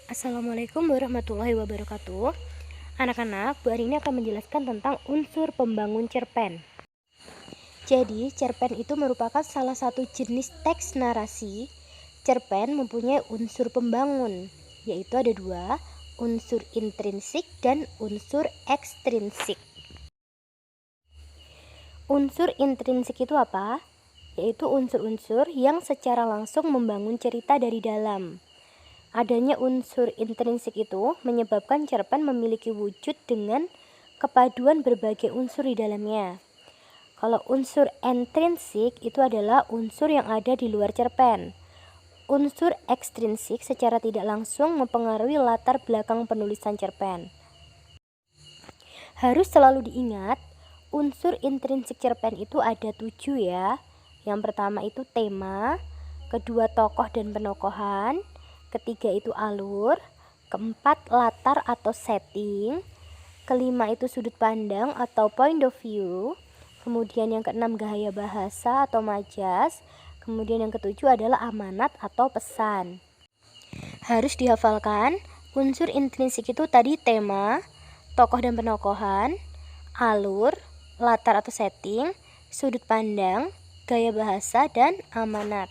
Assalamualaikum warahmatullahi wabarakatuh. Anak-anak, Bu hari ini akan menjelaskan tentang unsur pembangun cerpen. Jadi, cerpen itu merupakan salah satu jenis teks narasi. Cerpen mempunyai unsur pembangun, yaitu ada dua, unsur intrinsik dan unsur ekstrinsik. Unsur intrinsik itu apa? Yaitu unsur-unsur yang secara langsung membangun cerita dari dalam. Adanya unsur intrinsik itu menyebabkan cerpen memiliki wujud dengan kepaduan berbagai unsur di dalamnya. Kalau unsur intrinsik itu adalah unsur yang ada di luar cerpen. Unsur ekstrinsik secara tidak langsung mempengaruhi latar belakang penulisan cerpen. Harus selalu diingat, unsur intrinsik cerpen itu ada 7 ya. Yang pertama itu tema, kedua tokoh dan penokohan, ketiga itu alur, keempat latar atau setting, kelima itu sudut pandang atau point of view, kemudian yang keenam gaya bahasa atau majas, kemudian yang ketujuh adalah amanat atau pesan. Harus dihafalkan, unsur intrinsik itu tadi tema, tokoh dan penokohan, alur, latar atau setting, sudut pandang, gaya bahasa, dan amanat.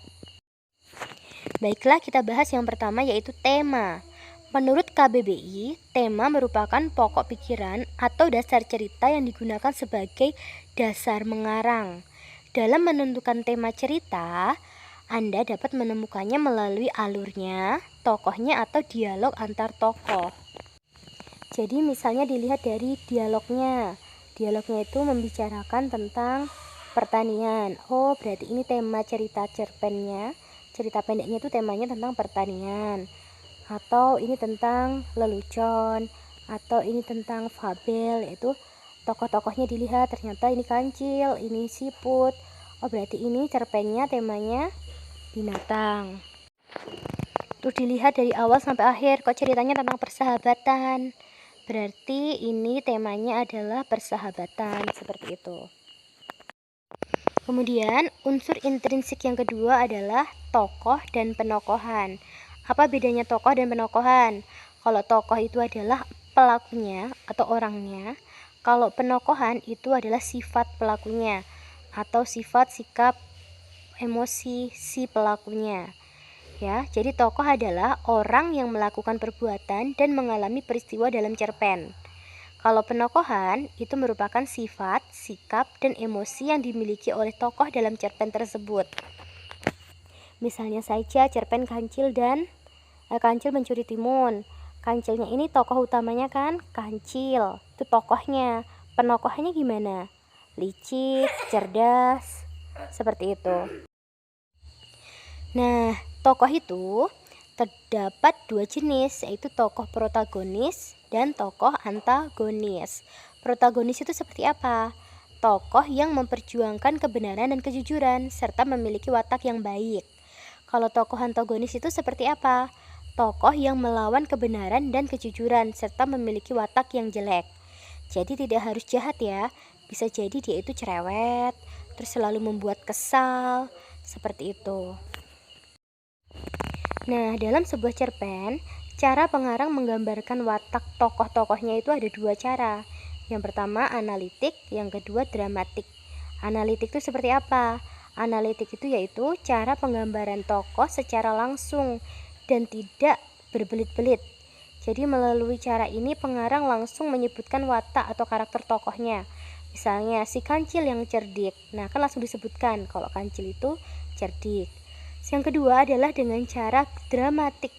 Baiklah, kita bahas yang pertama yaitu tema. Menurut KBBI, tema merupakan pokok pikiran atau dasar cerita yang digunakan sebagai dasar mengarang. Dalam menentukan tema cerita, Anda dapat menemukannya melalui alurnya, tokohnya, atau dialog antar tokoh. Jadi misalnya dilihat dari dialognya. Dialognya itu membicarakan tentang pertanian. Oh, berarti ini tema cerita cerpennya. Cerita pendeknya itu temanya tentang pertanian, atau ini tentang lelucon, atau ini tentang fabel, yaitu tokoh-tokohnya dilihat, ternyata ini kancil, ini siput. Oh, berarti ini cerpennya temanya binatang. Terus dilihat dari awal sampai akhir, kok ceritanya tentang persahabatan, berarti ini temanya adalah persahabatan, seperti itu. Kemudian unsur intrinsik yang kedua adalah tokoh dan penokohan. Apa bedanya tokoh dan penokohan? Kalau tokoh itu adalah pelakunya atau orangnya, kalau penokohan itu adalah sifat pelakunya atau sifat, sikap, emosi si pelakunya. Ya, jadi tokoh adalah orang yang melakukan perbuatan dan mengalami peristiwa dalam cerpen. Kalau penokohan itu merupakan sifat, sikap, dan emosi yang dimiliki oleh tokoh dalam cerpen tersebut. Misalnya saja cerpen Kancil mencuri timun. Kancilnya ini tokoh utamanya kan Kancil, itu tokohnya. Penokohannya gimana? Licik, cerdas, seperti itu. Nah, tokoh itu terdapat dua jenis, yaitu tokoh protagonis dan tokoh antagonis. Protagonis itu seperti apa? Tokoh yang memperjuangkan kebenaran dan kejujuran serta memiliki watak yang baik. Kalau tokoh antagonis itu seperti apa? Tokoh yang melawan kebenaran dan kejujuran serta memiliki watak yang jelek. Jadi tidak harus jahat ya, bisa jadi dia itu cerewet, terus selalu membuat kesal, seperti itu. Nah, dalam sebuah cerpen, cara pengarang menggambarkan watak tokoh-tokohnya itu ada dua cara. Yang pertama analitik, yang kedua dramatik. Analitik itu seperti apa? Analitik itu yaitu cara penggambaran tokoh secara langsung dan tidak berbelit-belit. Jadi melalui cara ini pengarang langsung menyebutkan watak atau karakter tokohnya. Misalnya si Kancil yang cerdik. Nah, kan langsung disebutkan kalau Kancil itu cerdik. Yang kedua adalah dengan cara dramatik,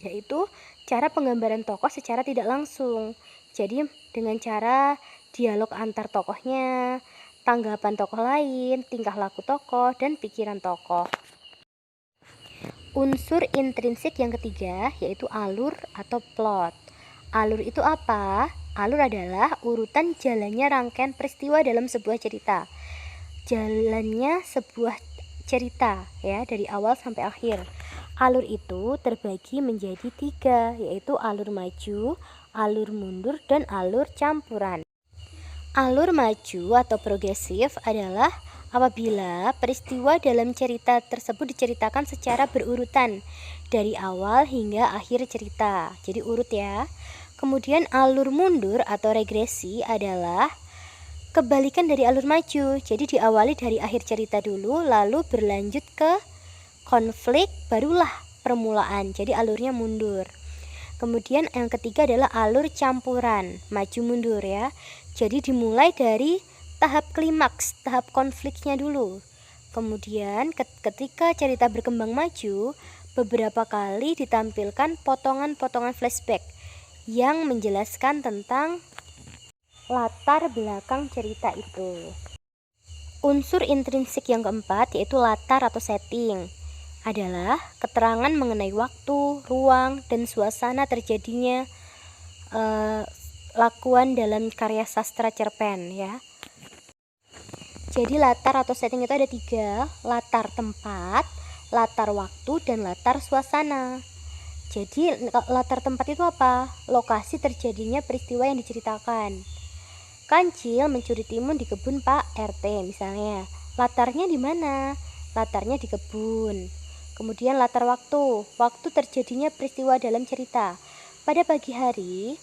yaitu cara penggambaran tokoh secara tidak langsung. Jadi dengan cara dialog antar tokohnya, tanggapan tokoh lain, tingkah laku tokoh, dan pikiran tokoh. Unsur intrinsik yang ketiga yaitu alur atau plot. Alur itu apa? Alur adalah urutan jalannya rangkaian peristiwa dalam sebuah cerita. Jalannya sebuah cerita ya, dari awal sampai akhir. Alur itu terbagi menjadi 3, yaitu alur maju, alur mundur, dan alur campuran. Alur maju atau progresif adalah apabila peristiwa dalam cerita tersebut diceritakan secara berurutan dari awal hingga akhir cerita. Jadi urut ya. Kemudian alur mundur atau regresi adalah kebalikan dari alur maju. Jadi diawali dari akhir cerita dulu, lalu berlanjut ke konflik, barulah permulaan. Jadi alurnya mundur. Kemudian yang ketiga adalah alur campuran, maju mundur ya. Jadi dimulai dari tahap klimaks, tahap konfliknya dulu. Kemudian ketika cerita berkembang maju, beberapa kali ditampilkan potongan-potongan flashback yang menjelaskan tentang latar belakang cerita itu. Unsur intrinsik yang keempat yaitu latar atau setting adalah keterangan mengenai waktu, ruang, dan suasana terjadinya lakuan dalam karya sastra cerpen ya. Jadi latar atau setting itu ada 3, latar tempat, latar waktu, dan latar suasana. Jadi latar tempat itu apa? Lokasi terjadinya peristiwa yang diceritakan. Kancil mencuri timun di kebun Pak RT misalnya. Latarnya di mana? Latarnya di kebun. Kemudian latar waktu. Waktu terjadinya peristiwa dalam cerita. Pada pagi hari,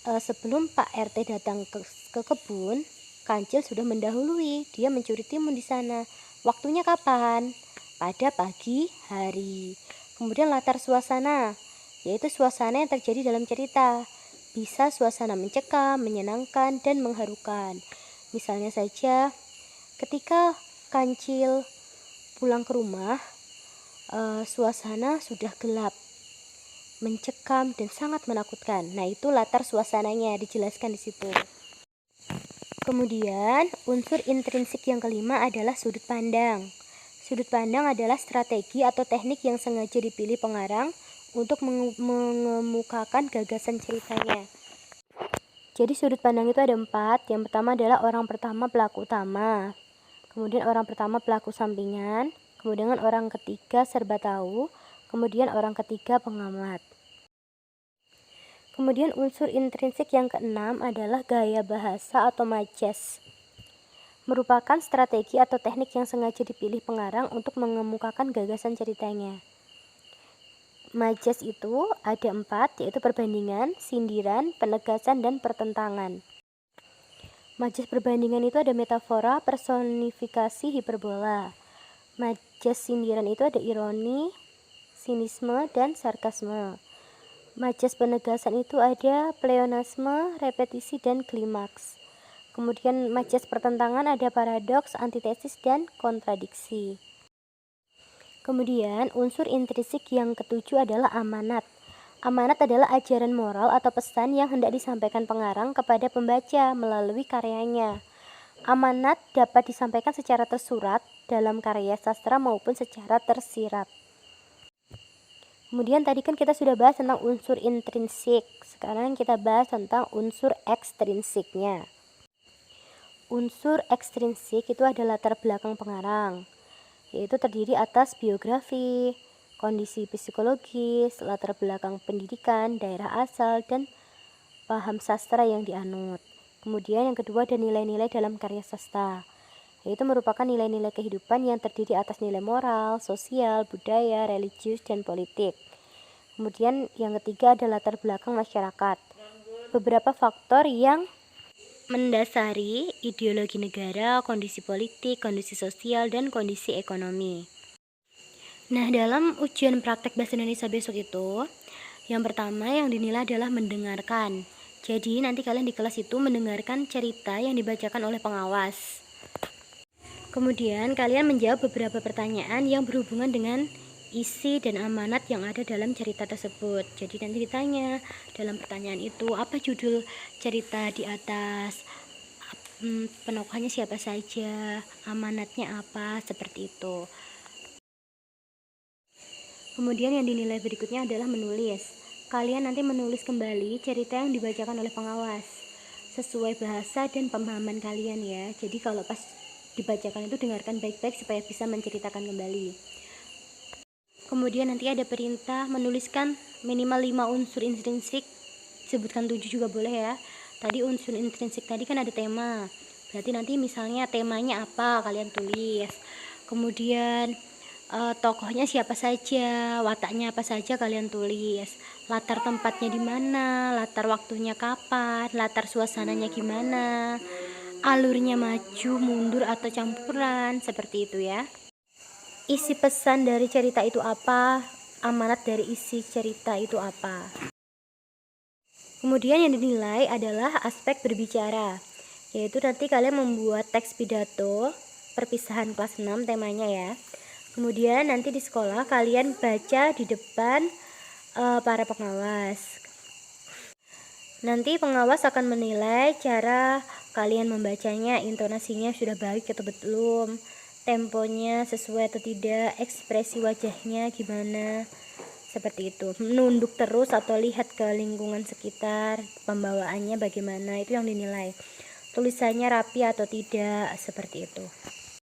sebelum Pak RT datang ke kebun, Kancil sudah mendahului. Dia mencuri timun di sana. Waktunya kapan? Pada pagi hari. Kemudian latar suasana, yaitu suasana yang terjadi dalam cerita. Bisa suasana mencekam, menyenangkan, dan mengharukan. Misalnya saja, ketika Kancil pulang ke rumah, suasana sudah gelap, mencekam, dan sangat menakutkan. Nah, itu latar suasananya dijelaskan di situ. Kemudian, unsur intrinsik yang kelima adalah sudut pandang. Sudut pandang adalah strategi atau teknik yang sengaja dipilih pengarang untuk mengemukakan gagasan ceritanya. Jadi sudut pandang itu ada 4. Yang pertama adalah orang pertama pelaku utama, kemudian orang pertama pelaku sampingan, kemudian orang ketiga serba tahu, kemudian orang ketiga pengamat. Kemudian unsur intrinsik yang keenam adalah gaya bahasa atau majas. Merupakan strategi atau teknik yang sengaja dipilih pengarang untuk mengemukakan gagasan ceritanya. Majas itu ada 4, yaitu perbandingan, sindiran, penegasan, dan pertentangan. Majas perbandingan itu ada metafora, personifikasi, hiperbola. Majas sindiran itu ada ironi, sinisme, dan sarkasme. Majas penegasan itu ada pleonasme, repetisi, dan klimaks. Kemudian majas pertentangan ada paradoks, antitesis, dan kontradiksi. Kemudian unsur intrinsik yang ketujuh adalah amanat. Amanat adalah ajaran moral atau pesan yang hendak disampaikan pengarang kepada pembaca melalui karyanya. Amanat dapat disampaikan secara tersurat dalam karya sastra maupun secara tersirat. Kemudian tadi kan kita sudah bahas tentang unsur intrinsik. Sekarang kita bahas tentang unsur ekstrinsiknya. Unsur ekstrinsik itu adalah latar belakang pengarang, yaitu terdiri atas biografi, kondisi psikologis, latar belakang pendidikan, daerah asal, dan paham sastra yang dianut. Kemudian yang kedua ada nilai-nilai dalam karya sastra, yaitu merupakan nilai-nilai kehidupan yang terdiri atas nilai moral, sosial, budaya, religius, dan politik. Kemudian yang ketiga ada latar belakang masyarakat. Beberapa faktor yang mendasari ideologi negara, kondisi politik, kondisi sosial, dan kondisi ekonomi. Nah, dalam ujian praktek bahasa Indonesia besok itu, yang pertama yang dinilai adalah mendengarkan. Jadi nanti kalian di kelas itu mendengarkan cerita yang dibacakan oleh pengawas. Kemudian kalian menjawab beberapa pertanyaan yang berhubungan dengan isi dan amanat yang ada dalam cerita tersebut. Jadi nanti ditanya dalam pertanyaan itu, apa judul cerita di atas, penokohnya siapa saja, amanatnya apa, seperti itu. Kemudian yang dinilai berikutnya adalah menulis. Kalian nanti menulis kembali cerita yang dibacakan oleh pengawas sesuai bahasa dan pemahaman kalian ya. Jadi kalau pas dibacakan itu dengarkan baik-baik supaya bisa menceritakan kembali. Kemudian nanti ada perintah menuliskan minimal 5 unsur intrinsik, sebutkan 7 juga boleh ya. Tadi unsur intrinsik tadi kan ada tema, Berarti nanti misalnya temanya apa kalian tulis. Kemudian tokohnya siapa saja, wataknya apa saja kalian tulis. Latar tempatnya di mana, latar waktunya kapan, latar suasananya gimana, alurnya maju, mundur atau campuran, seperti itu ya. Isi pesan dari cerita itu apa? Amanat dari isi cerita itu apa? Kemudian yang dinilai adalah aspek berbicara, yaitu nanti kalian membuat teks pidato perpisahan kelas 6 temanya ya. Kemudian nanti di sekolah kalian baca di depan para pengawas. Nanti pengawas akan menilai cara kalian membacanya, intonasinya sudah baik atau belum, temponya sesuai atau tidak, ekspresi wajahnya gimana, seperti itu. Menunduk terus atau lihat ke lingkungan sekitar, pembawaannya bagaimana, itu yang dinilai. Tulisannya rapi atau tidak, seperti itu.